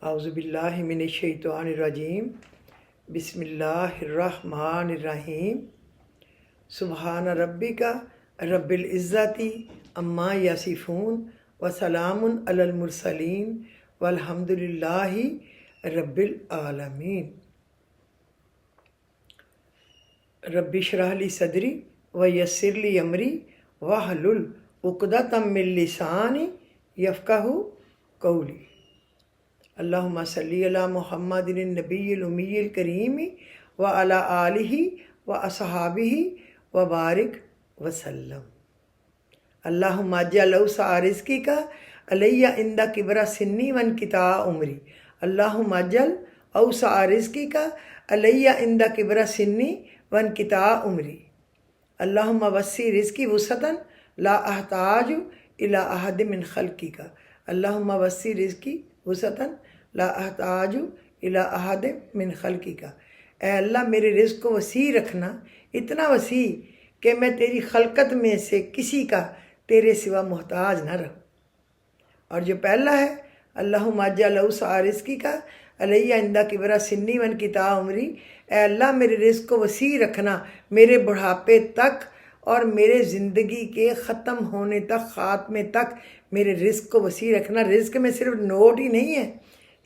اعوذ باللہ من الشیطان الرجیم بسم اللہ الرحمن الرحیم سبحان ربک رب العزت عما یصفون وسلام علی المرسلین والحمد للہ رب العالمین۔ رب اشرح لی صدری ویسر لی امری واحلل عقدۃ من لسانی یفقہوا قولی۔ اللہم صلی علی محمد النبی الامی الکریم وعلی آلہ واصحابہ وبارک وسلم۔ اللہم اجعل اوسع رزقک علی عند کبر سنی وانقطاع عمری۔ اللہم اجعل اوسع رزقک علی عند کبر سنی وانقطاع عمری۔ اللہم وسع رزقی وسعۃ لا احتاج الی احد من خلقک۔ اللہم وسع رزقی وسعۃ لا احتاج الی احد من خلقک۔ اے اللہ میرے رزق کو وسیع رکھنا، اتنا وسیع کہ میں تیری خلقت میں سے کسی کا تیرے سوا محتاج نہ رہوں۔ اور جو پہلا ہے اللہم اجعل اوسع رزقک علی عند کبر سنی وانقطاع عمری، اے اللہ میرے رزق کو وسیع رکھنا میرے بڑھاپے تک اور میرے زندگی کے ختم ہونے تک، خاتمے تک میرے رزق کو وسیع رکھنا۔ رزق میں صرف نوٹ ہی نہیں ہے،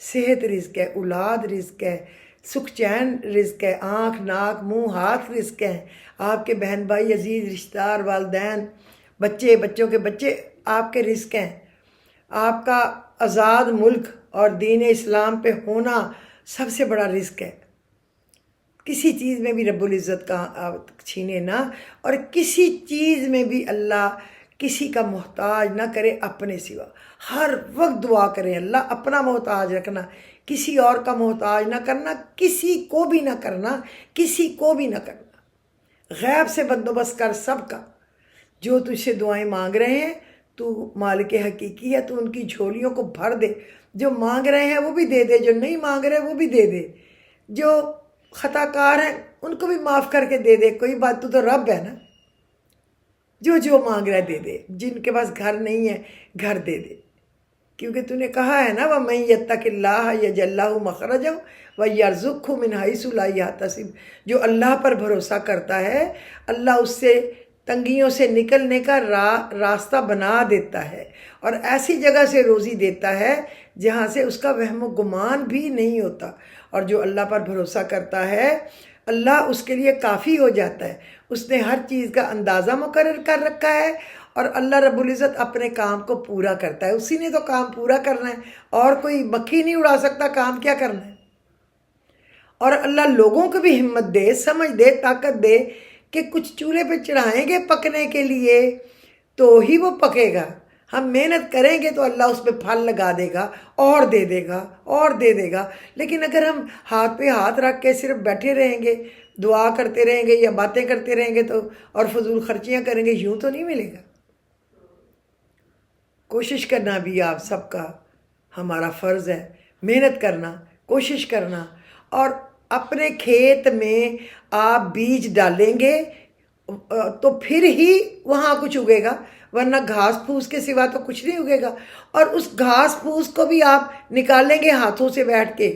صحت رزق ہے، اولاد رزق ہے، سکھ چین رزق ہے، آنکھ ناک منہ ہاتھ رزق ہے، آپ کے بہن بھائی عزیز رشتہ دار والدین بچے بچوں کے بچے آپ کے رزق ہیں۔ آپ کا آزاد ملک اور دین اسلام پہ ہونا سب سے بڑا رزق ہے۔ کسی چیز میں بھی رب العزت کا چھینے نہ، اور کسی چیز میں بھی اللہ کسی کا محتاج نہ کرے اپنے سوا۔ ہر وقت دعا کریں اللہ اپنا محتاج رکھنا، کسی اور کا محتاج نہ کرنا، کسی کو بھی نہ کرنا، کسی کو بھی نہ کرنا۔ غیب سے بندوبست کر سب کا۔ جو تجھ سے دعائیں مانگ رہے ہیں تو مالک حقیقی ہے، تو ان کی جھولیوں کو بھر دے۔ جو مانگ رہے ہیں وہ بھی دے دے، جو نہیں مانگ رہے وہ بھی دے دے، جو خطا کار ہیں ان کو بھی معاف کر کے دے دے۔ کوئی بات، تو رب ہے نا، جو مانگ رہا ہے دے دے۔ جن کے پاس گھر نہیں ہے گھر دے دے، کیونکہ تو نے کہا ہے نا وَمَن يَتَّقِ اللَّهَ يَجْعَل لَّهُ مَخْرَجًا وَيَرْزُقْهُ مِنْ حَيْثُ لَا يَحْتَسِبُ۔ جو اللہ پر بھروسہ کرتا ہے اللہ اس سے تنگیوں سے نکلنے کا راستہ بنا دیتا ہے، اور ایسی جگہ سے روزی دیتا ہے جہاں سے اس کا وہم و گمان بھی نہیں ہوتا۔ اور جو اللہ پر بھروسہ کرتا ہے اللہ اس کے لیے کافی ہو جاتا ہے۔ اس نے ہر چیز کا اندازہ مقرر کر رکھا ہے، اور اللہ رب العزت اپنے کام کو پورا کرتا ہے۔ اسی نے تو کام پورا کرنا ہے، اور کوئی مکھی نہیں اڑا سکتا۔ کام کیا کرنا ہے؟ اور اللہ لوگوں کو بھی ہمت دے، سمجھ دے، طاقت دے کہ کچھ چولہے پہ چڑھائیں گے پکنے کے لیے تو ہی وہ پکے گا۔ ہم محنت کریں گے تو اللہ اس پہ پھل لگا دے گا، اور دے دے گا، اور دے دے گا۔ لیکن اگر ہم ہاتھ پہ ہاتھ رکھ کے صرف بیٹھے رہیں گے، دعا کرتے رہیں گے یا باتیں کرتے رہیں گے تو اور فضول خرچیاں کریں گے، یوں تو نہیں ملے گا۔ کوشش کرنا بھی آپ سب کا ہمارا فرض ہے، محنت کرنا، کوشش کرنا۔ اور اپنے کھیت میں آپ بیج ڈالیں گے تو پھر ہی وہاں کچھ اگے گا، ورنہ گھاس پھوس کے سوا تو کچھ نہیں اگے گا۔ اور اس گھاس پھوس کو بھی آپ نکالیں گے ہاتھوں سے بیٹھ کے۔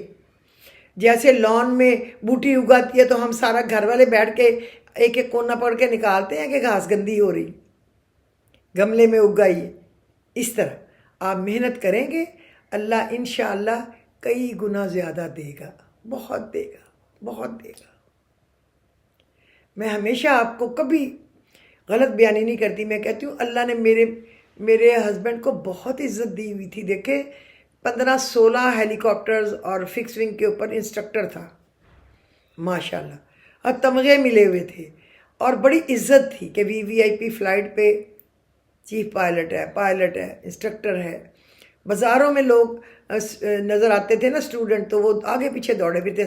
جیسے لان میں بوٹی اگاتی ہے تو ہم سارا گھر والے بیٹھ کے ایک ایک کونا پڑھ کے نکالتے ہیں کہ گھاس گندی ہو رہی، گملے میں اگائیے۔ اس طرح آپ محنت کریں گے، اللہ انشاءاللہ کئی گنا زیادہ دے گا، بہت دے گا، بہت دے گا۔ میں ہمیشہ آپ کو کبھی غلط بیانی نہیں کرتی، میں کہتی ہوں اللہ نے میرے ہسبینڈ کو بہت عزت دی ہوئی تھی۔ دیکھیں 15-16 ہیلی کاپٹرز اور فکس ونگ کے اوپر انسٹرکٹر تھا ماشاءاللہ، اور تمغے ملے ہوئے تھے، اور بڑی عزت تھی کہ VVIP فلائٹ پہ چیف پائلٹ ہے، انسٹرکٹر ہے۔ بازاروں میں لوگ نظر آتے تھے نا اسٹوڈنٹ، تو وہ آگے پیچھے دوڑے پھرتے،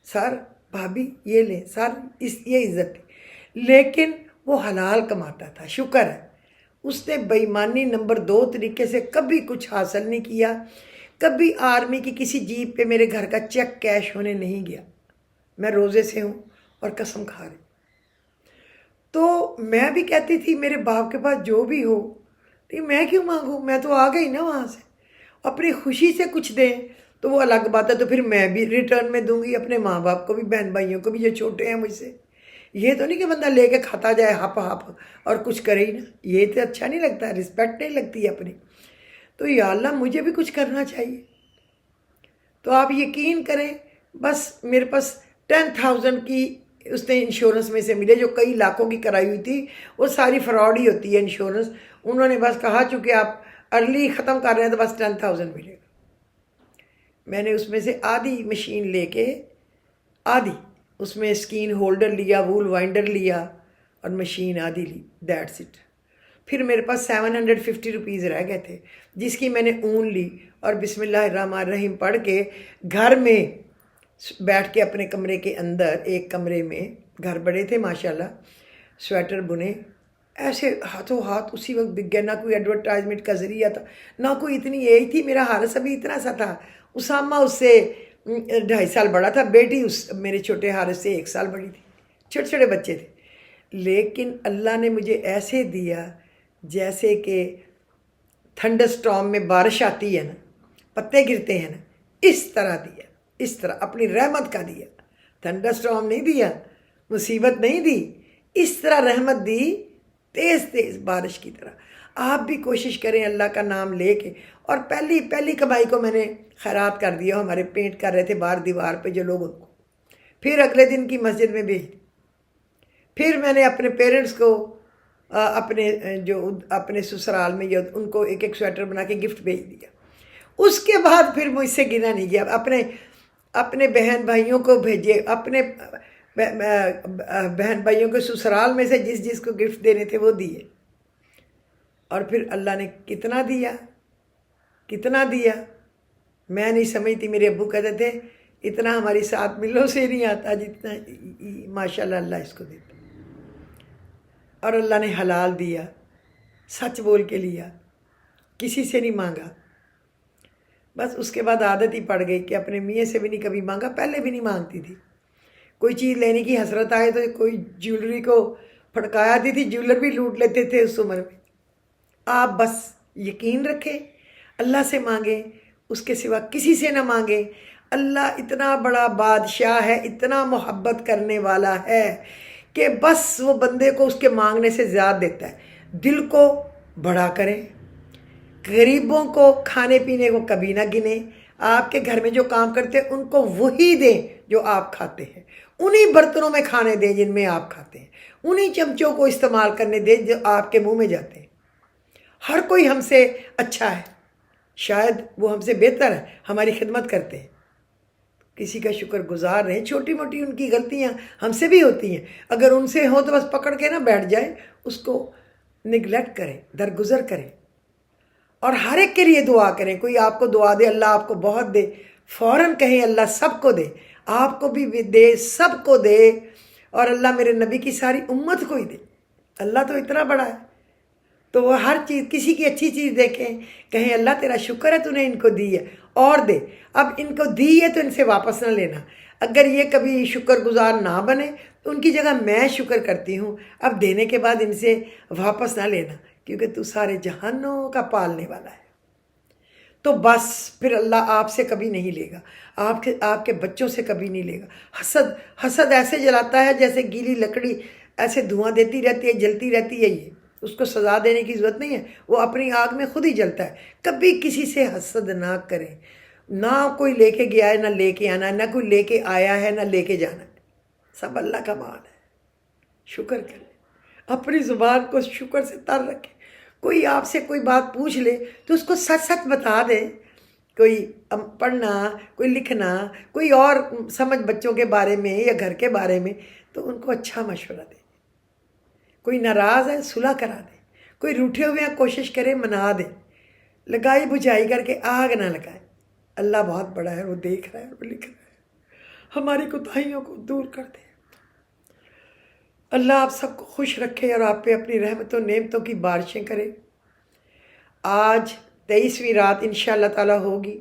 سر بھابھی یہ لیں، سر یہ عزت تھی۔ لیکن وہ حلال کماتا تھا، شکر ہے۔ اس نے بے ایمانی نمبر 2 طریقے سے کبھی کچھ حاصل نہیں کیا۔ کبھی آرمی کی کسی جیپ پہ میرے گھر کا چیک کیش ہونے نہیں گیا۔ میں روزے سے ہوں اور قسم کھا رہی۔ تو میں بھی کہتی تھی میرے باپ کے پاس جو بھی ہو، میں کیوں مانگوں، میں تو آ گئی نا وہاں سے، اپنی خوشی سے کچھ دیں تو وہ الگ بات ہے، تو پھر میں بھی ریٹرن میں دوں گی اپنے ماں باپ کو بھی، بہن بھائیوں کو بھی جو چھوٹے ہیں مجھ سے۔ یہ تو نہیں کہ بندہ لے کے کھاتا جائے ہپ ہپ اور کچھ کرے ہی نا، یہ تو اچھا نہیں لگتا، رسپیکٹ نہیں لگتی ہے اپنی۔ تو یا اللہ مجھے بھی کچھ کرنا چاہیے۔ تو آپ یقین کریں، بس میرے پاس 10,000 کی اس نے انشورنس میں سے ملے، جو کئی لاکھوں کی کرائی ہوئی تھی وہ ساری فراڈ ہی ہوتی ہے انشورنس۔ انہوں نے بس کہا چونکہ آپ ارلی ختم کر رہے ہیں تو بس 10,000 ملے گا۔ میں نے اس میں سے آدھی مشین لے کے، آدھی اس میں اسکین ہولڈر لیا، وول وائنڈر لیا اور مشین آدھی لی، دیٹس اٹ۔ پھر میرے پاس 750 روپیز رہ گئے تھے، جس کی میں نے اون لی اور بسم اللہ الرحمن الرحیم پڑھ کے گھر میں بیٹھ کے اپنے کمرے کے اندر، ایک کمرے میں، گھر بڑے تھے ماشاءاللہ، سویٹر بنے ایسے ہاتھوں ہاتھ اسی وقت بک گئے۔ نہ کوئی ایڈورٹائزمنٹ کا ذریعہ تھا، نہ کوئی اتنی ایج تھی، میرا حارث ابھی اتنا سا تھا، اسامہ اس سے 2.5 سال بڑا تھا، بیٹی اس میرے چھوٹے حارث سے 1 سال بڑی تھی، چھوٹے چھوٹے بچے تھے۔ لیکن اللہ نے مجھے ایسے دیا جیسے کہ تھنڈر سٹارم میں بارش آتی ہے نا، پتے گرتے ہیں نا، اس طرح دیا، اس طرح اپنی رحمت کا دیا۔ تھنڈر سٹارم نہیں دیا، مصیبت نہیں دی، اس طرح رحمت دی، تیز تیز بارش کی طرح۔ آپ بھی کوشش کریں اللہ کا نام لے کے، اور پہلی کمائی کو میں نے خیرات کر دیا، ہمارے پینٹ کر رہے تھے باہر دیوار پہ جو لوگ، ان کو پھر اگلے دن کی مسجد میں بھیج دی۔ پھر میں نے اپنے پیرنٹس کو اپنے سسرال میں ان کو ایک ایک سویٹر بنا کے گفٹ بھیج دیا۔ اس کے بعد پھر مجھ سے گنا نہیں گیا، اپنے بہن بھائیوں کو بھیجے، اپنے بہن بھائیوں کے سسرال میں سے جس جس کو گفٹ دینے تھے وہ دیے۔ اور پھر اللہ نے کتنا دیا، کتنا دیا میں نہیں سمجھتی۔ میرے ابو کہتے تھے اتنا ہماری 7 ملوں سے نہیں آتا جتنا ماشاءاللہ اللہ اس کو دیتا۔ اور اللہ نے حلال دیا، سچ بول کے لیا، کسی سے نہیں مانگا۔ بس اس کے بعد عادت ہی پڑ گئی کہ اپنے میاں سے بھی نہیں کبھی مانگا، پہلے بھی نہیں مانگتی تھی۔ کوئی چیز لینے کی حسرت آئے تو کوئی جیولری کو پھٹکایا دی تھی، جیولر بھی لوٹ لیتے تھے اس عمر میں۔ آپ بس یقین رکھیں، اللہ سے مانگیں، اس کے سوا کسی سے نہ مانگیں۔ اللہ اتنا بڑا بادشاہ ہے، اتنا محبت کرنے والا ہے کہ بس وہ بندے کو اس کے مانگنے سے زیادہ دیتا ہے۔ دل کو بڑا کریں، غریبوں کو کھانے پینے کو کبھی نہ گنیں، آپ کے گھر میں جو کام کرتے ہیں ان کو وہی دیں جو آپ کھاتے ہیں، انہی برتنوں میں کھانے دیں جن میں آپ کھاتے ہیں، انہی چمچوں کو استعمال کرنے دیں جو آپ کے منہ میں جاتے ہیں۔ ہر کوئی ہم سے اچھا ہے، شاید وہ ہم سے بہتر ہے، ہماری خدمت کرتے ہیں، کسی کا شکر گزار رہیں۔ چھوٹی موٹی ان کی غلطیاں ہم سے بھی ہوتی ہیں، اگر ان سے ہوں تو بس پکڑ کے نہ بیٹھ جائیں، اس کو نگلیکٹ کریں، درگزر کریں، اور ہر ایک کے لیے دعا کریں۔ کوئی آپ کو دعا دے اللہ آپ کو بہت دے، فوراً کہیں اللہ سب کو دے، آپ کو بھی دے، سب کو دے، اور اللہ میرے نبی کی ساری امت کو ہی دے۔ اللہ تو اتنا بڑا ہے، تو وہ ہر چیز، کسی کی اچھی چیز دیکھیں، کہیں اللہ تیرا شکر ہے تو نے ان کو دی ہے، اور دے۔ اب ان کو دی ہے تو ان سے واپس نہ لینا۔ اگر یہ کبھی شکر گزار نہ بنے تو ان کی جگہ میں شکر کرتی ہوں، اب دینے کے بعد ان سے واپس نہ لینا، کیونکہ تو سارے جہانوں کا پالنے والا ہے۔ تو بس پھر اللہ آپ سے کبھی نہیں لے گا، آپ کے بچوں سے کبھی نہیں لے گا۔ حسد ایسے جلاتا ہے جیسے گیلی لکڑی ایسے دھواں دیتی رہتی ہے، جلتی رہتی ہے، یہ اس کو سزا دینے کی ضرورت نہیں ہے، وہ اپنی آگ میں خود ہی جلتا ہے۔ کبھی کسی سے حسد نہ کریں، نہ کوئی لے کے گیا ہے نہ لے کے آنا ہے، نہ کوئی لے کے آیا ہے نہ لے کے جانا ہے، سب اللہ کا مال ہے۔ شکر کریں، اپنی زبان کو شکر سے تر رکھیں۔ کوئی آپ سے کوئی بات پوچھ لے تو اس کو سچ سچ بتا دیں۔ کوئی پڑھنا، کوئی لکھنا، کوئی اور سمجھ بچوں کے بارے میں یا گھر کے بارے میں، تو ان کو اچھا مشورہ دیں۔ کوئی ناراض ہے صلح کرا دیں، کوئی روٹھے ہوئے ہیں کوشش کرے منا دیں، لگائی بجھائی کر کے آگ نہ لگائیں۔ اللہ بہت بڑا ہے، وہ دیکھ رہا ہے، وہ لکھ رہا ہے، ہماری کوتاہیوں کو دور کر دے۔ اللہ آپ سب کو خوش رکھے اور آپ پہ اپنی رحمت و نعمتوں کی بارشیں کرے۔ آج 23ویں رات انشاءاللہ تعالیٰ ہوگی،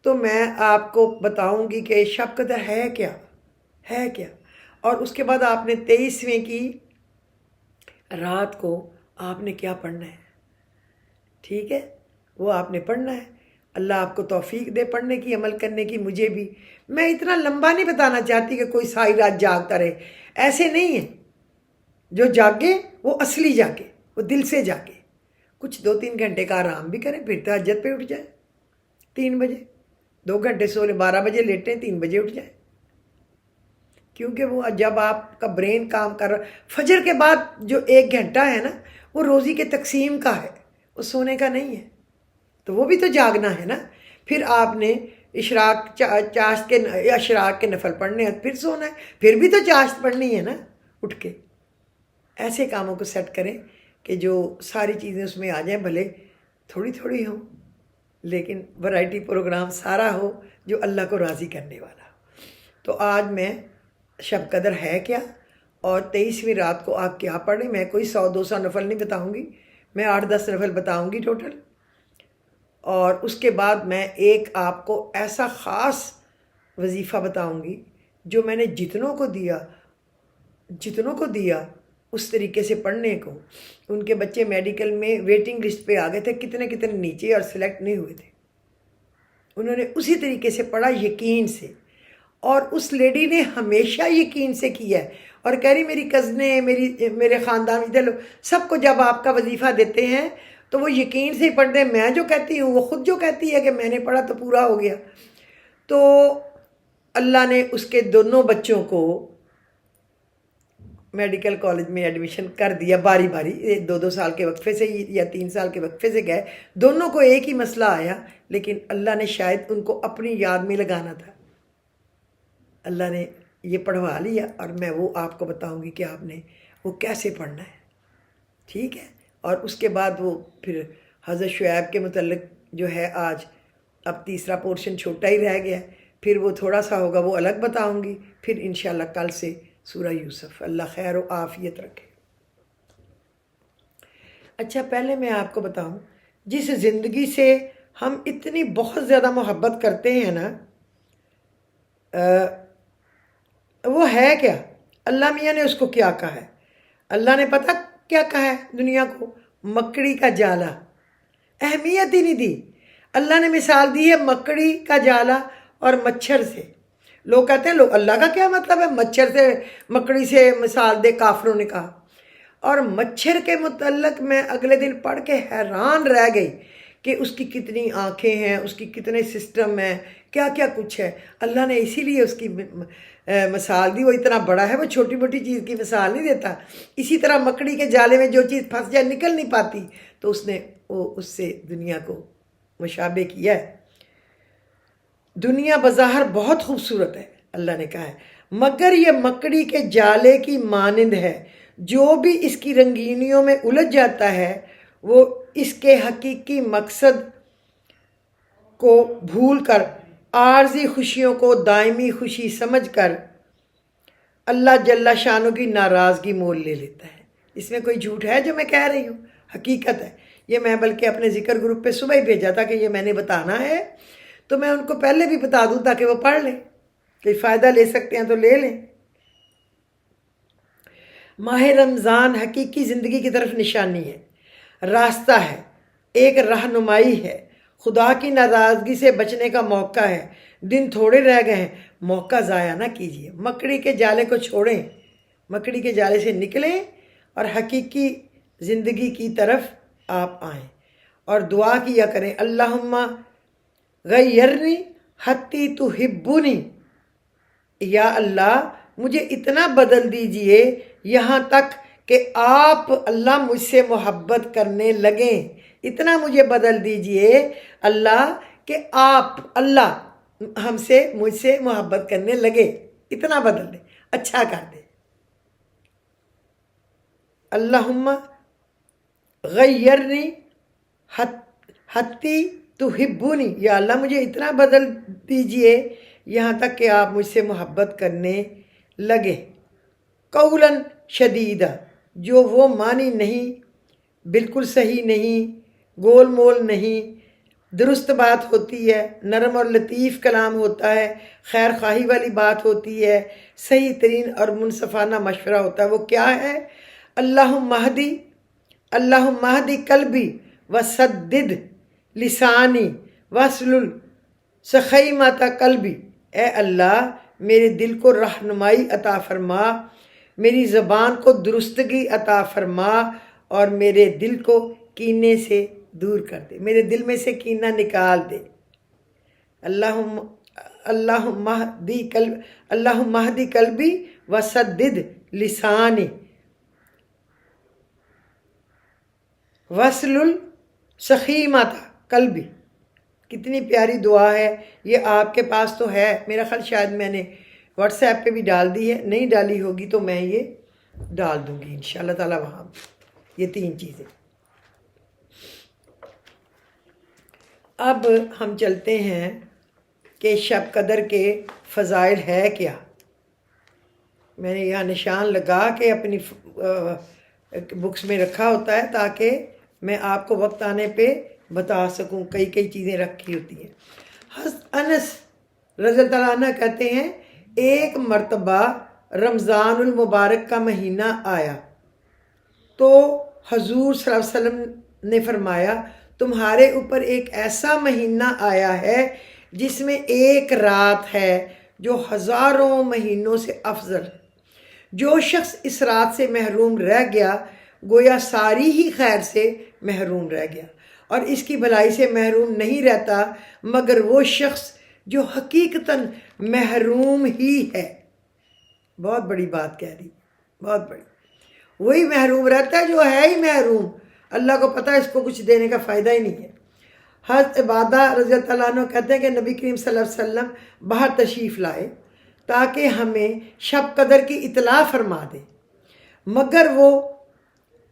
تو میں آپ کو بتاؤں گی کہ شب قدر ہے کیا، ہے کیا، اور اس کے بعد آپ نے 23ویں کی رات کو آپ نے کیا پڑھنا ہے، ٹھیک ہے، وہ آپ نے پڑھنا ہے۔ اللہ آپ کو توفیق دے پڑھنے کی، عمل کرنے کی، مجھے بھی۔ میں اتنا لمبا نہیں بتانا چاہتی کہ کوئی ساری رات جاگتا رہے، ایسے نہیں ہے۔ جو جاگے وہ اصلی جاگے، وہ دل سے جاگے، کچھ 2-3 گھنٹے کا آرام بھی کریں، پھر تہجد پہ اٹھ جائیں 3 بجے، 2 گھنٹے سو لیں، 12 بجے لیٹیں، 3 بجے اٹھ جائیں، کیونکہ وہ جب آپ کا برین کام کر رہا، فجر کے بعد جو 1 گھنٹہ ہے نا وہ روزی کے تقسیم کا ہے، وہ سونے کا نہیں ہے، تو وہ بھی تو جاگنا ہے نا۔ پھر آپ نے اشراق کے نفل پڑھنے ہیں، پھر سونا ہے، پھر بھی تو چاشت پڑھنی ہے نا اٹھ کے۔ ایسے کاموں کو سیٹ کریں کہ جو ساری چیزیں اس میں آ جائیں، بھلے تھوڑی تھوڑی ہوں لیکن ورائٹی پروگرام سارا ہو جو اللہ کو راضی کرنے والا۔ تو آج میں شب قدر ہے کیا اور 23ویں رات کو آپ کیا پڑھیں، میں کوئی 100-200 نفل نہیں بتاؤں گی، میں 8-10 نفل بتاؤں گی ٹوٹل، اور اس کے بعد میں ایک آپ کو ایسا خاص وظیفہ بتاؤں گی جو میں نے جتنوں کو دیا اس طریقے سے پڑھنے کو۔ ان کے بچے میڈیکل میں ویٹنگ لسٹ پہ آ گئے تھے، کتنے نیچے، اور سلیکٹ نہیں ہوئے تھے۔ انہوں نے اسی طریقے سے پڑھا، یقین سے، اور اس لیڈی نے ہمیشہ یقین سے کیا ہے، اور کہہ رہی میری کزنیں، میرے خاندان ادھر لوگ سب کو جب آپ کا وظیفہ دیتے ہیں تو وہ یقین سے ہی پڑھتے ہیں، میں جو کہتی ہوں وہ خود جو کہتی ہے کہ میں نے پڑھا تو پورا ہو گیا۔ تو اللہ نے اس کے دونوں بچوں کو میڈیکل کالج میں ایڈمیشن کر دیا، باری باری، 2 سال کے وقفے سے یا 3 سال کے وقفے سے گئے، دونوں کو ایک ہی مسئلہ آیا، لیکن اللہ نے شاید ان کو اپنی یاد میں لگانا تھا، اللہ نے یہ پڑھوا لیا، اور میں وہ آپ کو بتاؤں گی کہ آپ نے وہ کیسے پڑھنا ہے، ٹھیک ہے۔ اور اس کے بعد وہ پھر حضرت شعیب کے متعلق جو ہے آج، اب تیسرا پورشن چھوٹا ہی رہ گیا، پھر وہ تھوڑا سا ہوگا، وہ الگ بتاؤں گی، پھر انشاءاللہ کل سے سورہ یوسف۔ اللہ خیر و عافیت رکھے۔ اچھا، پہلے میں آپ کو بتاؤں، جس زندگی سے ہم اتنی بہت زیادہ محبت کرتے ہیں نا، وہ ہے کیا؟ اللہ میاں نے اس کو کیا کہا ہے؟ اللہ نے پتہ کیا کہا ہے دنیا کو؟ مکڑی کا جالا، اہمیت ہی نہیں دی۔ اللہ نے مثال دی ہے مکڑی کا جالا اور مچھر سے۔ لوگ کہتے ہیں اللہ کا کیا مطلب ہے مچھر سے، مکڑی سے مثال دے، کافروں نے کہا۔ اور مچھر کے متعلق میں اگلے دن پڑھ کے حیران رہ گئی کہ اس کی کتنی آنکھیں ہیں، اس کی کتنے سسٹم ہیں، کیا کیا کچھ ہے۔ اللہ نے اسی لیے اس کی مثال دی، وہ اتنا بڑا ہے، وہ چھوٹی موٹی چیز کی مثال نہیں دیتا۔ اسی طرح مکڑی کے جالے میں جو چیز پھنس جائے، نکل نہیں پاتی، تو اس نے اس سے دنیا کو مشابہ کیا ہے۔ دنیا بظاہر بہت خوبصورت ہے، اللہ نے کہا ہے، مگر یہ مکڑی کے جالے کی مانند ہے، جو بھی اس کی رنگینیوں میں الجھ جاتا ہے وہ اس کے حقیقی مقصد کو بھول کر، عارضی خوشیوں کو دائمی خوشی سمجھ کر اللہ جل شانہ کی ناراضگی مول لے لیتا ہے۔ اس میں کوئی جھوٹ ہے جو میں کہہ رہی ہوں؟ حقیقت ہے یہ۔ میں بلکہ اپنے ذکر گروپ پہ صبح ہی بھیجا تھا کہ یہ میں نے بتانا ہے، تو میں ان کو پہلے بھی بتا دوں تاکہ وہ پڑھ لیں، کہ فائدہ لے سکتے ہیں تو لے لیں۔ ماہ رمضان حقیقی زندگی کی طرف نشانی ہے، راستہ ہے، ایک رہنمائی ہے، خدا کی ناراضگی سے بچنے کا موقع ہے۔ دن تھوڑے رہ گئے ہیں، موقع ضائع نہ کیجیے، مکڑی کے جالے کو چھوڑیں، مکڑی کے جالے سے نکلیں اور حقیقی زندگی کی طرف آپ آئیں، اور دعا کیا کریں، اللہم غیرنی حتی تحبنی، یا اللہ مجھے اتنا بدل دیجئے یہاں تک کہ آپ اللہ مجھ سے محبت کرنے لگیں، اتنا مجھے بدل دیجئے اللہ کہ آپ اللہ مجھ سے محبت کرنے لگے، اتنا بدل دے، اچھا کر دے۔ اللہم غیرنی حتی تحبنی، یا اللہ مجھے اتنا بدل دیجئے یہاں تک کہ آپ مجھ سے محبت کرنے لگے۔ قولاً شدیدہ، جو وہ معنی نہیں، بالکل صحیح نہیں، گول مول نہیں، درست بات ہوتی ہے، نرم اور لطیف کلام ہوتا ہے، خیر خواہی والی بات ہوتی ہے، صحیح ترین اور منصفانہ مشورہ ہوتا ہے۔ وہ کیا ہے؟ اللہم اہدی قلبی وسدد لسانی وصل سخیمت قلبی، اے اللہ میرے دل کو رہنمائی عطا فرما، میری زبان کو درستگی عطا فرما اور میرے دل کو کینے سے دور کر دے، میرے دل میں سے کینہ نکال دے۔ اللہم اہدی قلبی وسدد لسانی وصل سخیمت قلبی۔ کتنی پیاری دعا ہے یہ، آپ کے پاس تو ہے، میرا خیال شاید میں نے واٹس ایپ پہ بھی ڈال دی ہے، نہیں ڈالی ہوگی تو میں یہ ڈال دوں گی انشاءاللہ تعالی وہاں، یہ 3 چیزیں۔ اب ہم چلتے ہیں کہ شب قدر کے فضائل ہے کیا۔ میں نے یہاں نشان لگا کے اپنی بکس میں رکھا ہوتا ہے تاکہ میں آپ کو وقت آنے پہ بتا سکوں، کئی چیزیں رکھی ہوتی ہیں۔ حضرت انس رضی اللہ عنہ کہتے ہیں ایک مرتبہ رمضان المبارک کا مہینہ آیا تو حضور صلی اللہ علیہ وسلم نے فرمایا تمہارے اوپر ایک ایسا مہینہ آیا ہے جس میں ایک رات ہے جو ہزاروں مہینوں سے افضل ہے۔ جو شخص اس رات سے محروم رہ گیا گویا ساری ہی خیر سے محروم رہ گیا، اور اس کی بھلائی سے محروم نہیں رہتا مگر وہ شخص جو حقیقتاً محروم ہی ہے۔ بہت بڑی بات کہہ رہی، بہت بڑی۔ وہی محروم رہتا ہے جو ہے ہی محروم، اللہ کو پتہ ہے اس کو کچھ دینے کا فائدہ ہی نہیں ہے۔ حضرت عبادہ رضی اللہ عنہ کہتے ہیں کہ نبی کریم صلی اللہ علیہ وسلم باہر تشریف لائے تاکہ ہمیں شب قدر کی اطلاع فرما دے،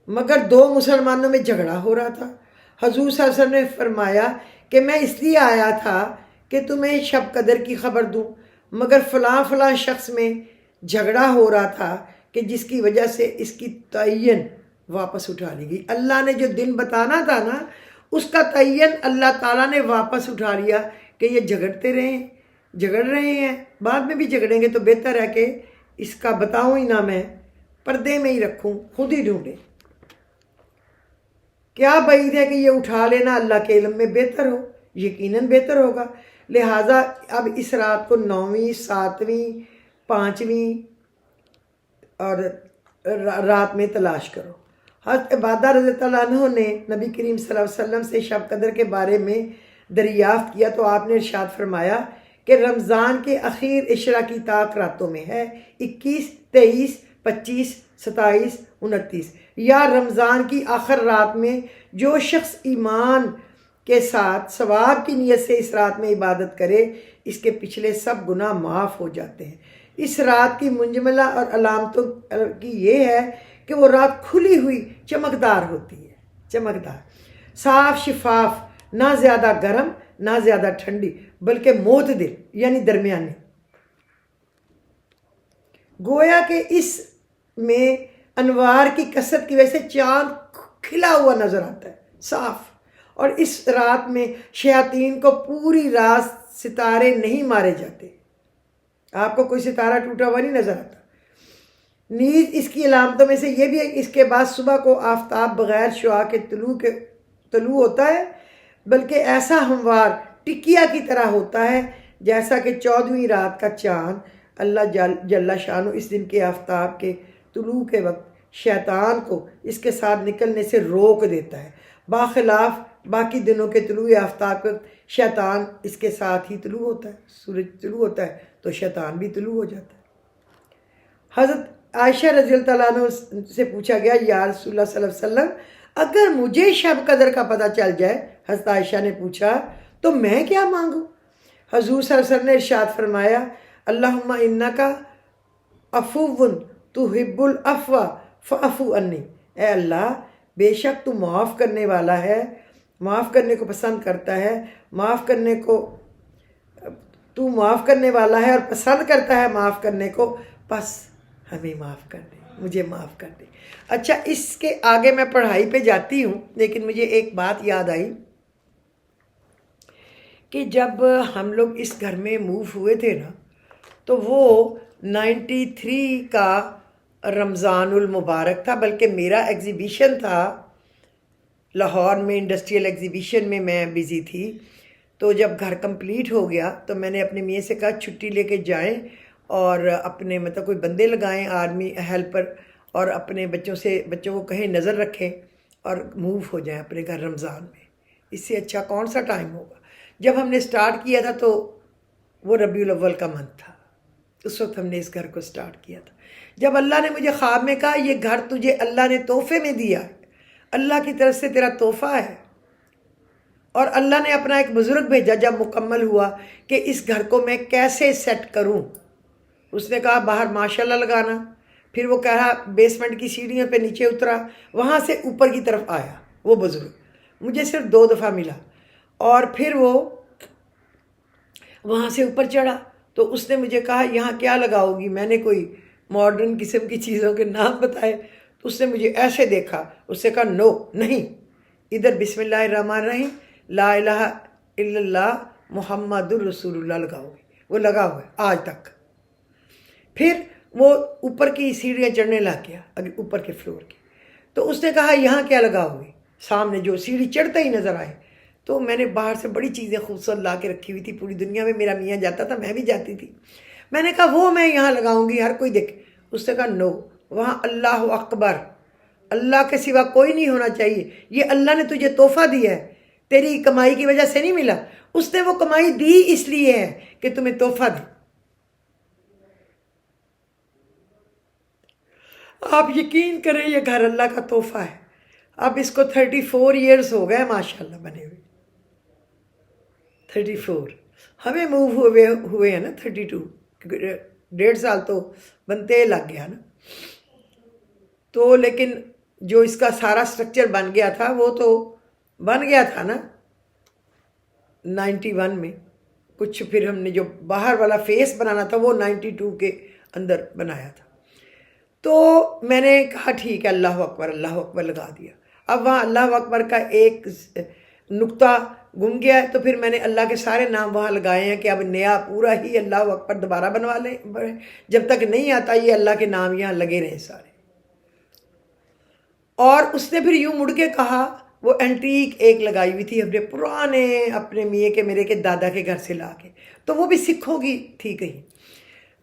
مگر 2 مسلمانوں میں جھگڑا ہو رہا تھا۔ حضور صلی اللہ علیہ وسلم نے فرمایا کہ میں اس لیے آیا تھا کہ تمہیں شب قدر کی خبر دوں، مگر فلاں شخص میں جھگڑا ہو رہا تھا کہ جس کی وجہ سے اس کی تعین واپس اٹھا لی گئی۔ اللہ نے جو دن بتانا تھا نا اس کا تعین اللہ تعالیٰ نے واپس اٹھا لیا کہ یہ جھگڑ رہے ہیں، بعد میں بھی جھگڑیں گے تو بہتر ہے کہ اس کا بتاؤں ہی نہ، میں پردے میں ہی رکھوں، خود ہی ڈھونڈے۔ کیا بعید ہے کہ یہ اٹھا لینا اللہ کے علم میں بہتر ہو، یقیناً بہتر ہوگا۔ لہٰذا اب اس رات کو 9ویں 7ویں 5ویں اور رات میں تلاش کرو۔ حضرت عبادہ رضی اللہ عنہ نے نبی کریم صلی اللہ علیہ وسلم سے شب قدر کے بارے میں دریافت کیا تو آپ نے ارشاد فرمایا کہ رمضان کے اخیر عشرہ کی طاق راتوں میں ہے، 21 23 25 27 29، یا رمضان کی آخر رات میں جو شخص ایمان کے ساتھ ثواب کی نیت سے اس رات میں عبادت کرے اس کے پچھلے سب گناہ معاف ہو جاتے ہیں۔ اس رات کی منجملہ اور علامتوں کی یہ ہے کہ وہ رات کھلی ہوئی چمکدار ہوتی ہے، چمکدار، صاف شفاف، نہ زیادہ گرم نہ زیادہ ٹھنڈی بلکہ معتدل یعنی درمیانی۔ گویا کہ اس میں انوار کی کثرت کی وجہ سے چاند کھلا ہوا نظر آتا ہے، صاف، اور اس رات میں شیاطین کو پوری رات ستارے نہیں مارے جاتے، آپ کو کوئی ستارہ ٹوٹا ہوا نہیں نظر آتا۔ نیز اس کی علامتوں میں سے یہ بھی ہے کہ اس کے بعد صبح کو آفتاب بغیر شعاع کے طلوع ہوتا ہے، بلکہ ایسا ہموار ٹکیا کی طرح ہوتا ہے جیسا کہ 14ویں رات کا چاند۔ اللہ جل شانہ اس دن کے آفتاب کے طلوع کے وقت شیطان کو اس کے ساتھ نکلنے سے روک دیتا ہے، باخلاف باقی دنوں کے طلوع آفتاب کے وقت شیطان اس کے ساتھ ہی طلوع ہوتا ہے، سورج طلوع ہوتا ہے تو شیطان بھی طلوع ہو جاتا ہے۔ حضرت عائشہ رضی اللہ عنہ سے پوچھا گیا یا رسول اللہ صلی اللہ علیہ وسلم اگر مجھے شب قدر کا پتہ چل جائے، حضرت عائشہ نے پوچھا تو میں کیا مانگوں؟ حضور صلی اللہ علیہ وسلم نے ارشاد فرمایا اللہم انکا عفو تحب العفو فاعف عنی، اے اللہ بے شک تو معاف کرنے والا ہے، معاف کرنے کو پسند کرتا ہے، تو معاف کرنے والا ہے اور پسند کرتا ہے معاف کرنے کو، بس ہمیں معاف کر دے، مجھے معاف کر دے۔ اچھا، اس کے آگے میں پڑھائی پہ جاتی ہوں، لیکن مجھے ایک بات یاد آئی کہ جب ہم لوگ اس گھر میں موو ہوئے تھے نا تو وہ 93 کا رمضان المبارک تھا، بلکہ میرا ایگزیبیشن تھا لاہور میں، انڈسٹریل ایگزیبیشن میں میں بزی تھی، تو جب گھر کمپلیٹ ہو گیا تو میں نے اپنے میاں سے کہا چھٹی لے کے جائیں اور اپنے مطلب کوئی بندے لگائیں آرمی ہیلپر، اور اپنے بچوں کو کہیں نظر رکھیں اور موو ہو جائیں اپنے گھر رمضان میں۔ اس سے اچھا کون سا ٹائم ہوگا؟ جب ہم نے سٹارٹ کیا تھا تو وہ ربیع الاول کا منتھ تھا، اس وقت ہم نے اس گھر کو سٹارٹ کیا تھا۔ جب اللہ نے مجھے خواب میں کہا یہ گھر تجھے اللہ نے تحفے میں دیا ہے، اللہ کی طرف سے تیرا تحفہ ہے، اور اللہ نے اپنا ایک بزرگ بھیجا جب مکمل ہوا کہ اس گھر کو میں کیسے سیٹ کروں، اس نے کہا باہر ماشاءاللہ لگانا، پھر وہ کہا بیسمنٹ کی سیڑھیوں پہ نیچے اترا، وہاں سے اوپر کی طرف آیا وہ بزرگ، مجھے صرف 2 دفعہ ملا، اور پھر وہ وہاں سے اوپر چڑھا تو اس نے مجھے کہا یہاں کیا لگاؤ گی؟ میں نے کوئی ماڈرن قسم کی چیزوں کے نام بتائے تو اس نے مجھے ایسے دیکھا، اس سے کہا نو نہیں، ادھر بسم اللہ الرحمن الرحیم لا الہ الا اللہ محمد الرسول اللہ لگاؤ گی۔ وہ لگا ہوا ہے آج تک۔ پھر وہ اوپر کی سیڑھیاں چڑھنے لگ گیا، اوپر کے فلور کی، تو اس نے کہا یہاں کیا لگاؤ گی؟ سامنے جو سیڑھی چڑھتا ہی نظر آئے، تو میں نے باہر سے بڑی چیزیں خوبصورت لا کے رکھی ہوئی تھی، پوری دنیا میں میرا میاں جاتا تھا، میں بھی جاتی تھی، میں نے کہا وہ میں یہاں لگاؤں گی ہر کوئی دیکھے۔ اس نے کہا نو، وہاں اللہ اکبر، اللہ کے سوا کوئی نہیں ہونا چاہیے، یہ اللہ نے تجھے تحفہ دیا ہے، تیری کمائی کی وجہ سے نہیں ملا، اس نے وہ کمائی دی اس لیے ہے کہ تمہیں تحفہ دے۔ آپ یقین کریں یہ گھر اللہ کا تحفہ ہے، اب اس کو 34 ایئرز ہو گئے ماشاءاللہ بنے ہوئے، 34 ہمیں موو ہوئے ہیں نا 32، 1.5 سال تو بنتے لگ گیا نا، تو لیکن جو اس کا سارا سٹرکچر بن گیا تھا وہ تو بن گیا تھا نا 91 میں، کچھ پھر ہم نے جو باہر والا فیس بنانا تھا وہ 92 کے اندر بنایا تھا، تو میں نے کہا ٹھیک ہے اللہ اکبر لگا دیا۔ اب وہاں اللہ اکبر کا ایک نقطہ گم گیا ہے، تو پھر میں نے اللہ کے سارے نام وہاں لگائے ہیں کہ اب نیا پورا ہی اللہ اکبر دوبارہ بنوا لیں، جب تک نہیں آتا یہ اللہ کے نام یہاں لگے رہیں سارے۔ اور اس نے پھر یوں مڑ کے کہا، وہ اینٹیک ایک لگائی ہوئی تھی اپنے پرانے اپنے میاں کے میرے کے دادا کے گھر سے لا کے، تو وہ بھی سکھوں کی تھی کہیں،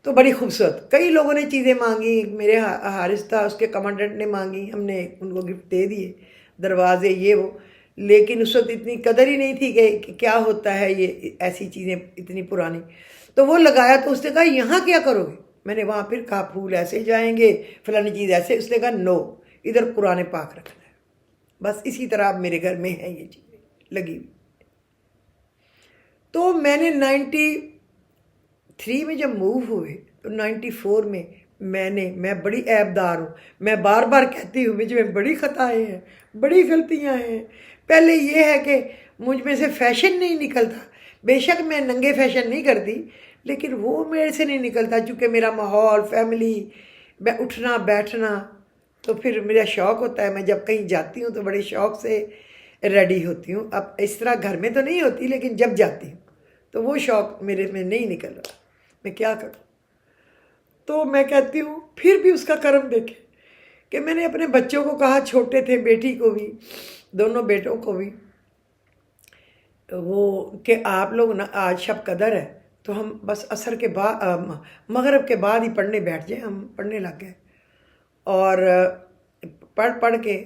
تو بڑی خوبصورت، کئی لوگوں نے چیزیں مانگی، میرے حارث تھا اس کے کمانڈنٹ نے مانگی، ہم نے ان کو گفٹ دے دیے، دروازے یہ وہ، لیکن اس وقت اتنی قدر ہی نہیں تھی کہ کیا ہوتا ہے یہ ایسی چیزیں اتنی پرانی، تو وہ لگایا تو اس نے کہا یہاں کیا کرو گے؟ میں نے وہاں پھر کہا پھول ایسے جائیں گے فلانی چیز ایسے، اس نے کہا نو، ادھر قرآن پاک رکھنا ہے، بس اسی طرح اب میرے گھر میں ہیں یہ چیزیں لگی ہوئی۔ تو میں نے 93 میں جب موو ہوئے تو 94 میں میں بڑی عیب دار ہوں، میں بار بار کہتی ہوں مجھ میں بڑی خطائیں ہیں، بڑی غلطیاں ہیں۔ پہلے یہ ہے کہ مجھ میں سے فیشن نہیں نکلتا، بے شک میں ننگے فیشن نہیں کرتی، لیکن وہ میرے سے نہیں نکلتا، چونکہ میرا ماحول فیملی میں اٹھنا بیٹھنا، تو پھر میرا شوق ہوتا ہے، میں جب کہیں جاتی ہوں تو بڑے شوق سے ریڈی ہوتی ہوں، اب اس طرح گھر میں تو نہیں ہوتی لیکن جب جاتی ہوں تو وہ شوق میرے میں نہیں نکل رہا، میں کیا کروں؟ تو میں کہتی ہوں پھر بھی اس کا کرم دیکھیں کہ میں نے اپنے بچوں کو کہا، چھوٹے تھے، بیٹی کو بھی، دونوں بیٹوں کو بھی، وہ کہ آپ لوگ نا آج شب قدر ہے تو ہم بس عصر کے بعد مغرب کے بعد ہی پڑھنے بیٹھ جائیں۔ ہم پڑھنے لگ گئے اور پڑھ کے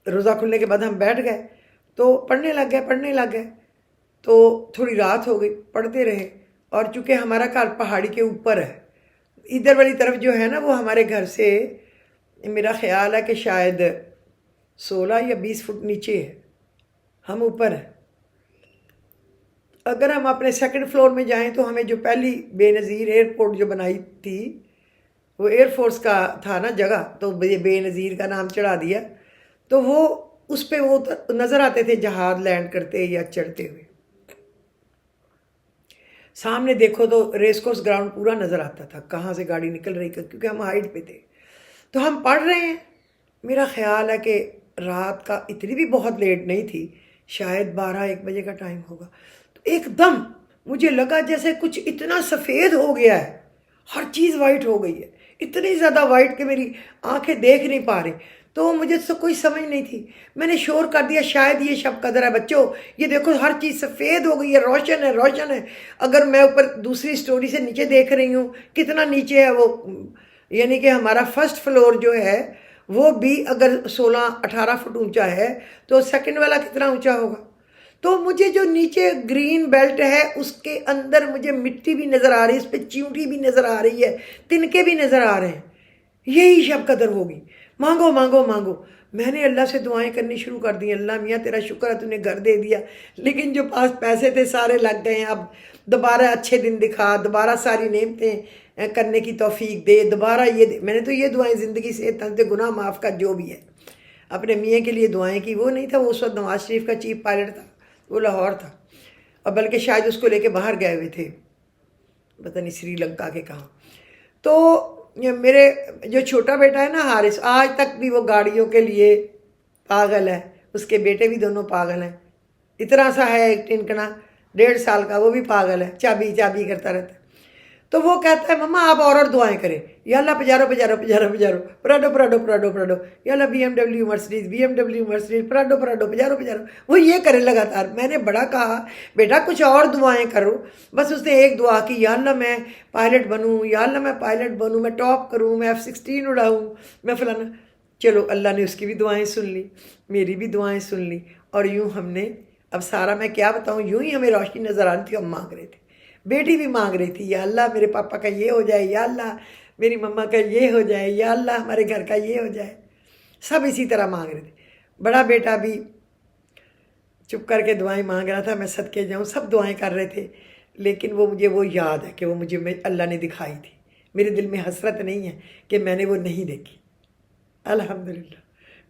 روزہ کھلنے کے بعد ہم بیٹھ گئے تو پڑھنے لگ گئے تو تھوڑی رات ہو گئی، پڑھتے رہے، اور چونکہ ہمارا گھر پہاڑی کے اوپر ہے، ادھر والی طرف جو ہے نا وہ ہمارے گھر سے میرا خیال ہے کہ شاید 16 یا 20 فٹ نیچے ہے، ہم اوپر ہیں۔ اگر ہم اپنے 2nd فلور میں جائیں تو ہمیں جو پہلی بے نظیر ایئرپورٹ جو بنائی تھی وہ ایئر فورس کا تھا نا جگہ، تو بے نظیر کا نام چڑھا دیا، تو وہ اس پہ وہ نظر آتے تھے جہاز لینڈ کرتے یا چڑھتے ہوئے، سامنے دیکھو تو ریس کورس گراؤنڈ پورا نظر آتا تھا، کہاں سے گاڑی نکل رہی، کیونکہ ہم ہائٹ پہ تھے۔ تو ہم پڑھ رہے ہیں، میرا خیال ہے کہ رات کا اتنی بھی بہت لیٹ نہیں تھی، شاید 12-1 بجے کا ٹائم ہوگا، تو ایک دم مجھے لگا جیسے کچھ اتنا سفید ہو گیا ہے، ہر چیز وائٹ ہو گئی ہے، اتنی زیادہ وائٹ کہ میری آنکھیں دیکھ نہیں پا رہی۔ تو مجھے تو کوئی سمجھ نہیں تھی، میں نے شور کر دیا شاید یہ شب قدر ہے۔ بچوں یہ دیکھو ہر چیز سفید ہو گئی ہے، روشن ہے روشن ہے۔ اگر میں اوپر دوسری سٹوری سے نیچے دیکھ رہی ہوں کتنا نیچے ہے وہ، یعنی کہ ہمارا فرسٹ فلور جو ہے وہ بھی اگر 16-18 فٹ اونچا ہے تو سیکنڈ والا کتنا اونچا ہوگا۔ تو مجھے جو نیچے گرین بیلٹ ہے اس کے اندر مجھے مٹی بھی نظر آ رہی ہے، اس پہ چیونٹی بھی نظر آ رہی ہے، تنکے بھی نظر آ رہے ہیں۔ یہی شب قدر ہوگی، مانگو مانگو مانگو۔ میں نے اللہ سے دعائیں کرنی شروع کر دی، اللہ میاں تیرا شکر ہے تو نے گھر دے دیا، لیکن جو پاس پیسے تھے سارے لگ گئے ہیں، اب دوبارہ اچھے دن دکھا، دوبارہ ساری نعمتیں کرنے کی توفیق دے، دوبارہ یہ دے۔ میں نے تو یہ دعائیں زندگی سے تنتے گناہ معاف کا جو بھی ہے اپنے میاں کے لیے دعائیں کی۔ وہ نہیں تھا، وہ اس وقت نواز شریف کا چیف پائلٹ تھا، وہ لاہور تھا، اور بلکہ شاید اس کو لے کے باہر گئے ہوئے تھے، پتہ نہیں سری لنکا کے کہاں۔ تو میرے جو چھوٹا بیٹا ہے نا حارث، آج تک بھی وہ گاڑیوں کے لیے پاگل ہے، اس کے بیٹے بھی دونوں پاگل ہیں۔ اتنا سا ہے ایک ٹنکنا 1.5 سال کا، وہ بھی پاگل ہے، چابی چابی کرتا رہتا ہے۔ تو وہ کہتا ہے مما آپ اور دعائیں کریں، یا اللہ Pajero Pajero Pajero Pajero, Prado Prado Prado Prado, یا اللہ BMW Mercedes BMW Mercedes, Prado Prado Pajero Pajero, وہ یہ کرے لگاتار۔ میں نے بڑا کہا بیٹا کچھ اور دعائیں کرو، بس اس نے ایک دعا کی، یا اللہ میں پائلٹ بنوں، یا اللہ میں پائلٹ بنوں، میں ٹاپ کروں، میں F-16 اڑاؤں، میں فلانا۔ چلو اللہ نے اس کی بھی دعائیں سن لی، میری بھی دعائیں سن لی، اور یوں ہم نے اب سارا میں کیا بتاؤں، یوں ہی ہمیں روشنی نظر آ رہی تھی، ہم مانگ رہے تھے۔ بیٹی بھی مانگ رہی تھی، یا اللہ میرے پاپا کا یہ ہو جائے، یا اللہ میری مما کا یہ ہو جائے، یا اللہ ہمارے گھر کا یہ ہو جائے۔ سب اسی طرح مانگ رہے تھے۔ بڑا بیٹا بھی چپ کر کے دعائیں مانگ رہا تھا، میں صدقے جاؤں، سب دعائیں کر رہے تھے، لیکن وہ مجھے وہ یاد ہے کہ وہ مجھے اللہ نے دکھائی تھی۔ میرے دل میں حسرت نہیں ہے کہ میں نے وہ نہیں دیکھی۔ الحمدللہ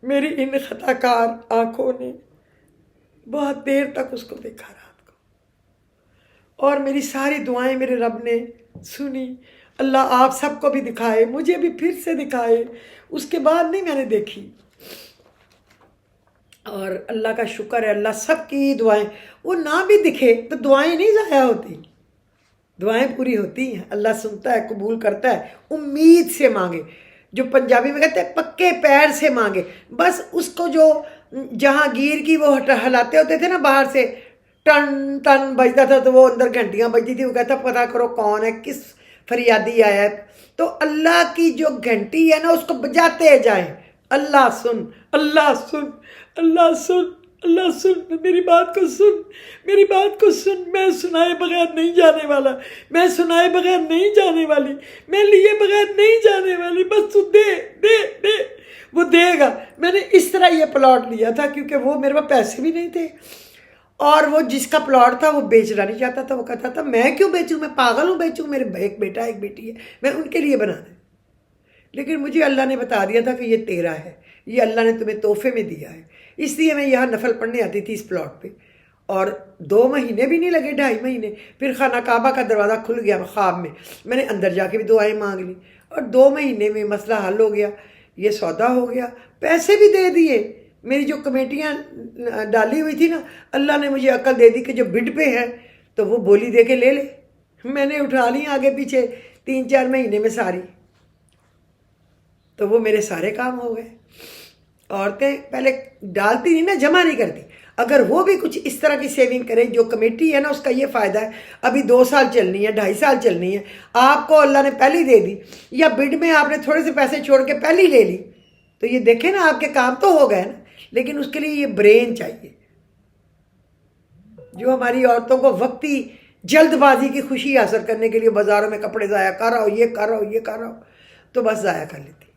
میری ان خطا کار آنکھوں نے بہت دیر تک اس کو دیکھا رات کو، اور میری ساری دعائیں میرے رب نے سنی۔ اللہ آپ سب کو بھی دکھائے، مجھے بھی پھر سے دکھائے، اس کے بعد نہیں میں نے دیکھی۔ اور اللہ کا شکر ہے، اللہ سب کی دعائیں، وہ نہ بھی دکھے تو دعائیں نہیں ضائع ہوتی، دعائیں پوری ہوتی ہیں، اللہ سنتا ہے، قبول کرتا ہے۔ امید سے مانگے، جو پنجابی میں کہتے ہیں پکے پیر سے مانگے۔ بس اس کو جو جہانگیر کی وہ ہلاتے ہوتے تھے نا باہر سے، ٹن ٹن بجتا تھا تو وہ اندر گھنٹیاں بجتی تھی، وہ کہتا پتہ کرو کون ہے، کس فریادی آیا ہے۔ تو اللہ کی جو گھنٹی ہے نا اس کو بجاتے جائیں، اللہ سن، اللہ سن، اللہ سن، اللہ سن، میری بات کو سن، میری بات کو سن، میں سنائے بغیر نہیں جانے والا، میں سنائے بغیر نہیں جانے والی، میں لیے بغیر نہیں جانے والی، بس تو دے دے دے، وہ دے گا۔ میں نے اس طرح یہ پلاٹ لیا تھا کیونکہ وہ میرے پاس پیسے بھی نہیں تھے، اور وہ جس کا پلاٹ تھا وہ بیچنا نہیں چاہتا تھا، وہ کہتا تھا میں کیوں بیچوں، میں پاگل ہوں بیچوں، میرے ایک بیٹا ایک بیٹی ہے، میں ان کے لیے بنا دیں۔ لیکن مجھے اللہ نے بتا دیا تھا کہ یہ تیرا ہے، یہ اللہ نے تمہیں تحفے میں دیا ہے، اس لیے میں یہاں نفل پڑھنے آتی تھی اس پلاٹ پہ۔ اور 2 مہینے بھی نہیں لگے، 2.5 مہینے، پھر خانہ کعبہ کا دروازہ کھل گیا خواب میں، میں نے اندر جا کے بھی دعائیں مانگ لی، اور 2 مہینے میں مسئلہ حل ہو گیا، یہ سودا ہو گیا، پیسے بھی دے دیے۔ میری جو کمیٹیاں ڈالی ہوئی تھی نا، اللہ نے مجھے عقل دے دی کہ جو بڈ پہ ہے تو وہ بولی دے کے لے لے۔ میں نے اٹھا لی آگے پیچھے 3-4 مہینے میں ساری، تو وہ میرے سارے کام ہو گئے۔ عورتیں پہلے ڈالتی نہیں نا، جمع نہیں کرتی، اگر وہ بھی کچھ اس طرح کی سیونگ کریں، جو کمیٹی ہے نا اس کا یہ فائدہ ہے، ابھی 2 سال چلنی ہے، 2.5 سال چلنی ہے، آپ کو اللہ نے پہلی دے دی، یا بڈ میں آپ نے تھوڑے سے پیسے چھوڑ کے پہلی لے لی، تو یہ دیکھیں نا آپ کے کام تو ہو گئے نا، لیکن اس کے لیے یہ برین چاہیے۔ جو ہماری عورتوں کو وقتی جلد بازی کی خوشی حاصل کرنے کے لیے بازاروں میں کپڑے ضائع کر رہا ہو، یہ کر رہا ہو، یہ کر رہا ہو، تو بس ضائع کر لیتی۔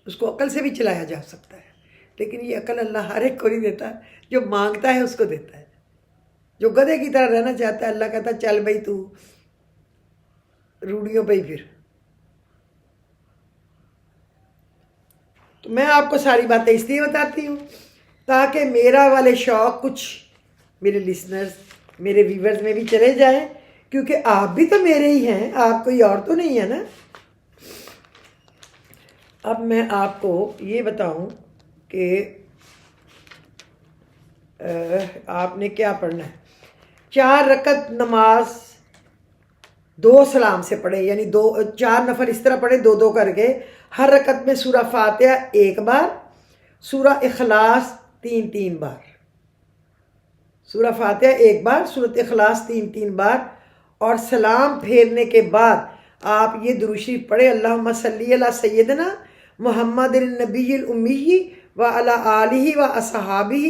اس کو عقل سے بھی چلایا جا سکتا ہے، لیکن یہ عقل اللہ ہر ایک کو نہیں دیتا، جو مانگتا ہے اس کو دیتا ہے۔ جو گدھے کی طرح رہنا چاہتا ہے اللہ کہتا ہے چل بھائی تو روڑیوں پہ ہی پھر۔ تو میں آپ کو ساری باتیں اس لیے بتاتی ہوں تاکہ میرا والے شوق کچھ میرے لسنرز، میرے ویورز میں بھی چلے جائیں، کیونکہ آپ بھی تو میرے ہی ہیں، آپ کوئی اور تو نہیں ہے نا۔ اب میں آپ کو یہ بتاؤں کہ آپ نے کیا پڑھنا ہے۔ 4 رکعت نماز 2 سلام سے پڑھے، یعنی 4 نفر اس طرح پڑھے 2-2 کر کے، ہر رکعت میں سورہ فاتحہ 1 بار سورہ اخلاص 3 بار، سورہ فاتحہ 1 بار، سورۃ اخلاص 3 بار، اور سلام پھیرنے کے بعد آپ یہ درود شریف پڑھے، اللہم صلی علی سیدنا محمد النبی الامی وعلی آلہ و اصحابہ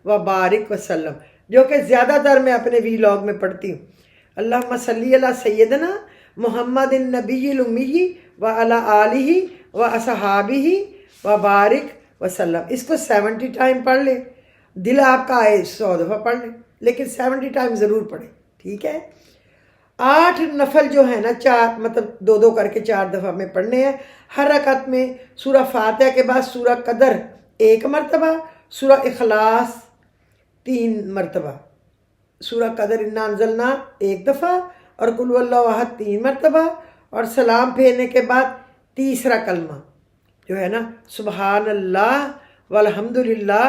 و بارک وسلم، جو کہ زیادہ تر میں اپنے ویلاگ میں پڑھتی ہوں۔ اللہم صلی علی سیدنا محمد النبی الامی وعلی آلہ و اصحابہ و بارک وسلم۔ اس کو 70 ٹائم پڑھ لے، دل آپ کا آئے 100 دفعہ پڑھ لیں، لیکن 70 ٹائم ضرور پڑھیں، ٹھیک ہے۔ 8 نفل جو ہے نا، 4 مطلب 2 کر کے 4 دفعہ میں پڑھنے ہیں۔ ہر رکعت میں سورہ فاتحہ کے بعد سورہ قدر 1 مرتبہ، سورہ اخلاص 3 مرتبہ، سورہ قدر انا انزلنا 1 دفعہ، اور قل هو اللہ احد 3 مرتبہ، اور سلام پھیرنے کے بعد تیسرا کلمہ جو ہے نا، سبحان اللہ والحمد للہ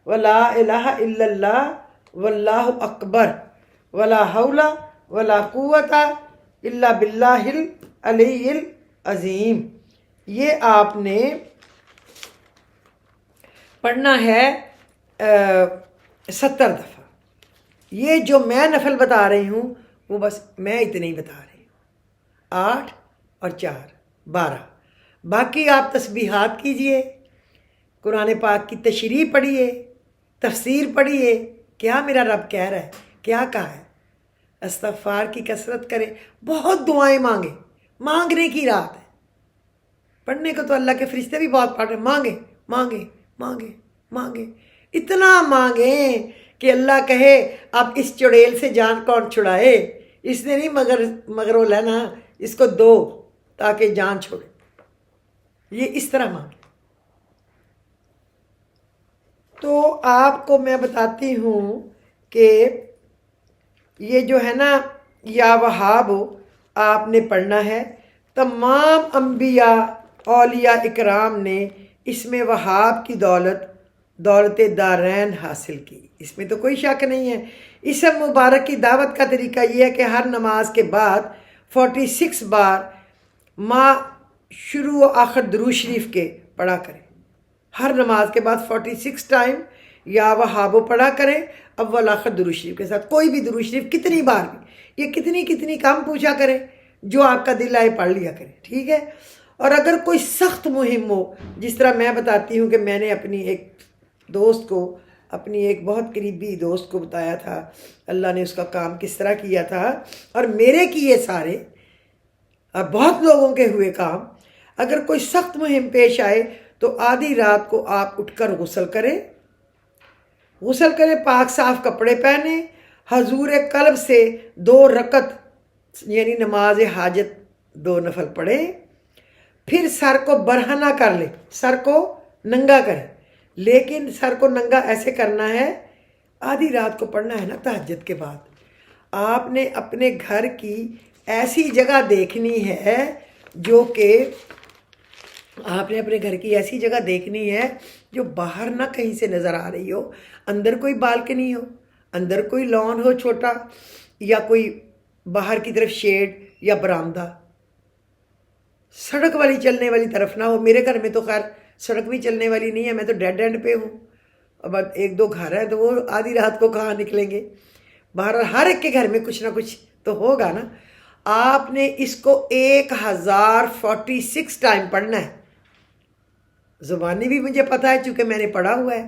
ولا الہ الا اللہ واللہ اکبر ولا حول ولا قوت الا باللہ العلی العظیم۔ یہ آپ نے پڑھنا ہے 70 دفعہ۔ یہ جو میں نفل بتا رہی ہوں وہ بس میں اتنے ہی بتا رہی ہوں، 8 اور 4 12۔ باقی آپ تسبیحات کیجئے، قرآن پاک کی تشریح پڑھیے، تفسیر پڑھیے، کیا میرا رب کہہ رہا ہے، کیا کہا ہے، استغفار کی کثرت کریں، بہت دعائیں مانگیں، مانگنے کی رات ہے۔ پڑھنے کو تو اللہ کے فرشتے بھی بہت پڑھ رہے ہیں، مانگیں مانگیں مانگیں مانگیں، اتنا مانگیں کہ اللہ کہے اب اس چڑیل سے جان کون چھڑائے، اس نے نہیں مگر وہ لینا، اس کو دو تاکہ جان چھوڑے۔ یہ اس طرح مانگیں۔ تو آپ کو میں بتاتی ہوں کہ یہ جو ہے نا یا وہاب آپ نے پڑھنا ہے۔ تمام انبیاء اولیاء اکرام نے اس میں وہاب کی دولت دارین حاصل کی، اس میں تو کوئی شک نہیں ہے۔ اس مبارک کی دعوت کا طریقہ یہ ہے کہ ہر نماز کے بعد 46 بار شروع و آخر درود شریف کے پڑھا کریں۔ ہر نماز کے بعد 46 ٹائم یا وہابو پڑھا کریں، اول آخر درود شریف کے ساتھ، کوئی بھی درود شریف کتنی بار بھی، یہ کتنی کم پوچھا کریں، جو آپ کا دل آئے پڑھ لیا کریں، ٹھیک ہے۔ اور اگر کوئی سخت مہم ہو، جس طرح میں بتاتی ہوں کہ میں نے اپنی ایک دوست کو، اپنی ایک بہت قریبی دوست کو بتایا تھا، اللہ نے اس کا کام کس طرح کیا تھا، اور میرے کیے سارے اور بہت لوگوں کے ہوئے کام۔ اگر کوئی سخت مہم پیش آئے تو آدھی رات کو آپ اٹھ کر غسل کریں، پاک صاف کپڑے پہنیں، حضور قلب سے 2 رکعت یعنی نماز حاجت 2 نفل پڑھیں، پھر سر کو برہنہ کر لیں، سر کو ننگا کریں، لیکن سر کو ننگا ایسے کرنا ہے، آدھی رات کو پڑھنا ہے نا تہجد کے بعد۔ آپ نے اپنے گھر کی ایسی جگہ دیکھنی ہے جو کہ آپ نے اپنے گھر کی ایسی جگہ دیکھنی ہے جو باہر نہ کہیں سے نظر آ رہی ہو، اندر کوئی بالکنی ہو، اندر کوئی لان ہو چھوٹا، یا کوئی باہر کی طرف شیڈ یا برآمدہ، سڑک والی چلنے والی طرف نہ ہو۔ میرے گھر میں تو خیر سڑک بھی چلنے والی نہیں ہے، میں تو ڈیڈ اینڈ پہ ہوں، اب 1-2 گھر ہیں تو وہ آدھی رات کو کہاں نکلیں گے۔ باہر ہر ایک کے گھر میں کچھ نہ کچھ تو ہوگا نا۔ آپ نے اس کو 1046 ٹائم پڑھنا ہے، زبانی بھی مجھے پتہ ہے چونکہ میں نے پڑھا ہوا ہے۔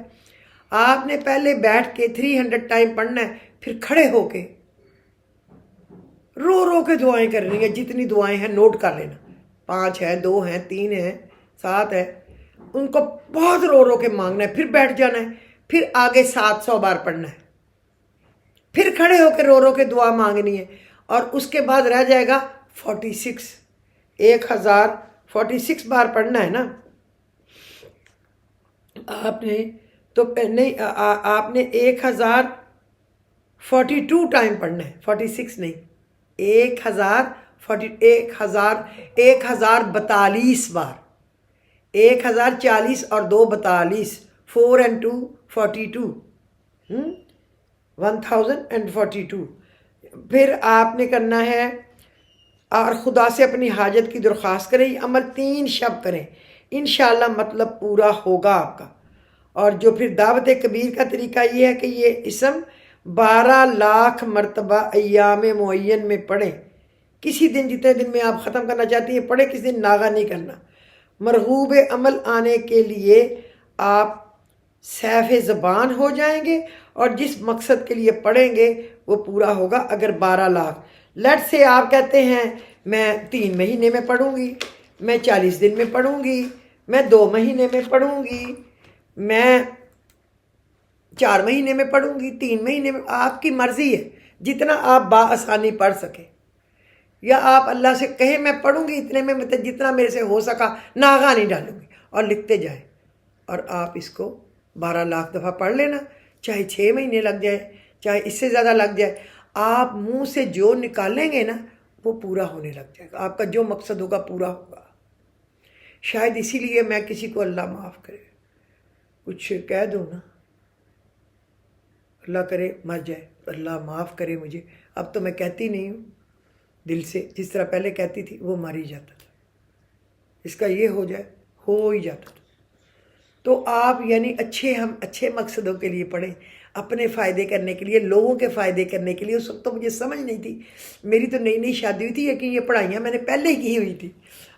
آپ نے پہلے بیٹھ کے 300 ٹائم پڑھنا ہے، پھر کھڑے ہو کے رو کے دعائیں کرنی ہیں، جتنی دعائیں ہیں نوٹ کر لینا، 5 ہیں، 2 ہیں، 3 ہیں، 7 ہیں، ان کو بہت رو کے مانگنا ہے، پھر بیٹھ جانا ہے، پھر آگے 700 بار پڑھنا ہے، پھر کھڑے ہو کے رو کے دعا مانگنی ہے، اور اس کے بعد رہ جائے گا 46، 1046 بار پڑھنا ہے نا۔ آپ نے تو نہیں، آپ نے 1042 ٹائم پڑھنا ہے، 46 نہیں، 1042 بار، 1040 اور 2 42، 4 and 2 42، 1042۔ پھر آپ نے کرنا ہے اور خدا سے اپنی حاجت کی درخواست کریں، یہ عمل 3 شب کریں، انشاءاللہ مطلب پورا ہوگا آپ کا۔ اور جو پھر دعوت کبیر کا طریقہ یہ ہے کہ یہ اسم 12 لاکھ مرتبہ ایام معین میں پڑھیں. کسی دن جتنے دن میں آپ ختم کرنا چاہتی ہیں پڑھیں، کسی دن ناغہ نہیں کرنا. مرغوب عمل آنے کے لیے آپ سیف زبان ہو جائیں گے اور جس مقصد کے لیے پڑھیں گے وہ پورا ہوگا. اگر 12 لاکھ لیٹ سے آپ کہتے ہیں میں 3 مہینے میں پڑھوں گی، میں 40 دن میں پڑھوں گی، میں 2 مہینے میں پڑھوں گی، میں 4 مہینے میں پڑھوں گی، 3 مہینے میں، آپ کی مرضی ہے جتنا آپ بآسانی پڑھ سکیں. یا آپ اللہ سے کہیں میں پڑھوں گی اتنے میں، مطلب جتنا میرے سے ہو سکا ناغہ نہیں ڈالوں گی، اور لکھتے جائیں. اور آپ اس کو 12 لاکھ دفعہ پڑھ لینا، چاہے 6 مہینے لگ جائے، چاہے اس سے زیادہ لگ جائے. آپ منہ سے جو نکالیں گے نا وہ پورا ہونے لگ جائے گا، آپ کا جو مقصد ہوگا پورا ہوگا. شاید اسی لیے میں کسی کو اللہ معاف کرے کچھ کہہ دوں نا، اللہ کرے مر جائے، اللہ معاف کرے مجھے. اب تو میں کہتی نہیں ہوں دل سے، جس طرح پہلے کہتی تھی، وہ مر ہی جاتا تھا. اس کا یہ ہو جائے، ہو ہی جاتا تھا. تو آپ یعنی ہم اچھے مقصدوں کے لیے پڑھیں، اپنے فائدے کرنے کے لیے، لوگوں کے فائدے کرنے کے لیے. اس وقت تو مجھے سمجھ نہیں تھی، میری تو نئی نئی شادی ہوئی تھی، یقین یہ پڑھائیاں میں نے پہلے ہی کی ہوئی تھی،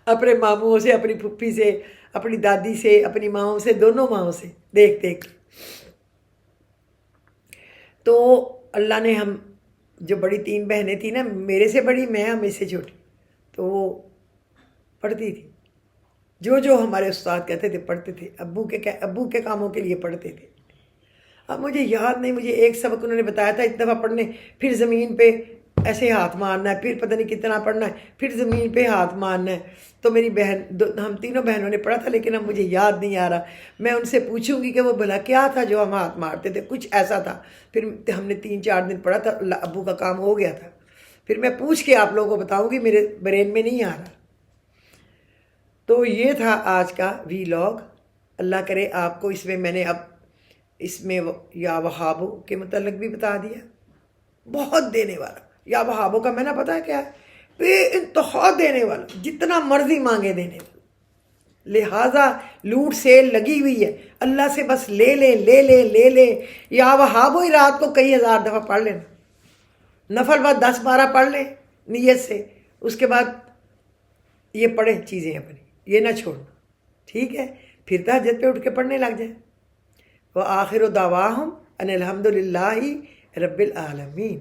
اپنے ماموں سے، اپنی پھپھی سے، اپنی دادی سے، اپنی ماؤں سے، دونوں ماؤں سے دیکھ دیکھ. تو اللہ نے ہم جو بڑی 3 بہنیں تھیں نا، میرے سے بڑی میں، ہمیں سے چھوٹی، تو وہ پڑھتی تھی جو ہمارے استاد کہتے تھے پڑھتے تھے. ابو کے کاموں کے لیے پڑھتے تھے. اب مجھے یاد نہیں، مجھے ایک سبق انہوں نے بتایا تھا ایک دفعہ پڑھنے، پھر زمین پہ ایسے ہاتھ مارنا ہے، پھر پتہ نہیں کتنا پڑھنا ہے، پھر زمین پہ ہاتھ مارنا ہے. تو میری بہن، ہم تینوں بہنوں نے پڑھا تھا، لیکن اب مجھے یاد نہیں آ رہا. میں ان سے پوچھوں گی کہ وہ بھلا کیا تھا جو ہم ہاتھ مارتے تھے، کچھ ایسا تھا. پھر ہم نے 3-4 دن پڑھا تھا، ابو کا کام ہو گیا تھا. پھر میں پوچھ کے آپ لوگوں کو بتاؤں گی، میرے برین میں نہیں آ رہا. تو یہ تھا آج کا ویلاگ. اللہ کرے آپ کو میں نے اب اس میں یا وہابوں کے متعلق بھی بتا دیا. بہت دینے والا، یا وہابوں کا میں نے پتا کیا ہے، بے انتہا دینے والا، جتنا مرضی مانگے دینے والا. لہٰذا لوٹ سیل لگی ہوئی ہے، اللہ سے بس لے لے لے لے لے لے. یا وہابوں ہی رات کو کئی ہزار دفعہ پڑھ لینا، نفل بعد 10-12 پڑھ لیں نیت سے، اس کے بعد یہ پڑھیں چیزیں اپنی، یہ نہ چھوڑنا. ٹھیک ہے، پھر تہجد پہ اٹھ کے پڑھنے لگ جائیں. وآخر دعواہم ان الحمد للہ رب العالمین.